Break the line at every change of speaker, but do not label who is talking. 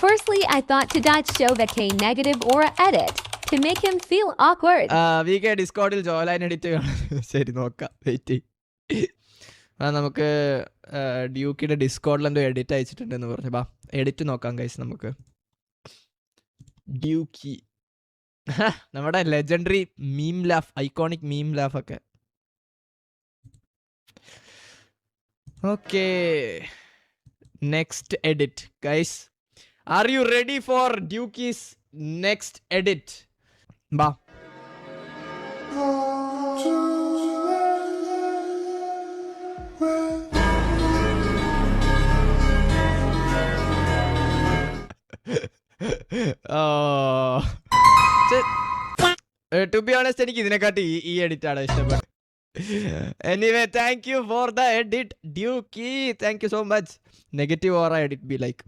Firstly, I thought to show the K negative aura edit to make him feel awkward.
VK ഡിസ്കോഡിൽ ജോലൈൻ edit കാണാം. ശരി നോക്കാം, wait. നമുക്ക് ഡ്യൂക്കിയുടെ ഡിസ്കോഡിൽ എന്തോ എഡിറ്റ് അയച്ചിട്ടുണ്ടെന്ന് പറഞ്ഞു. ബാ എഡിറ്റ് നോക്കാം ഗൈസ് നമുക്ക്. ഡ്യൂക്കി നമ്മുടെ ലെജൻഡറി മീം ലാഫ്, ഐക്കോണിക് മീം ലാഫ് ഒക്കെ. Okay, next edit guys. Are you ready for Dukey's next edit? Ba. To be honest, എനിക്ക് ഇതിനെക്കാട്ടി ഈ എഡിറ്റ് ആണ് ഇഷ്ടപ്പെട്ടത്. Anyway, thank you for the edit, Dukey. Thank you so much. Negative aura edit be like.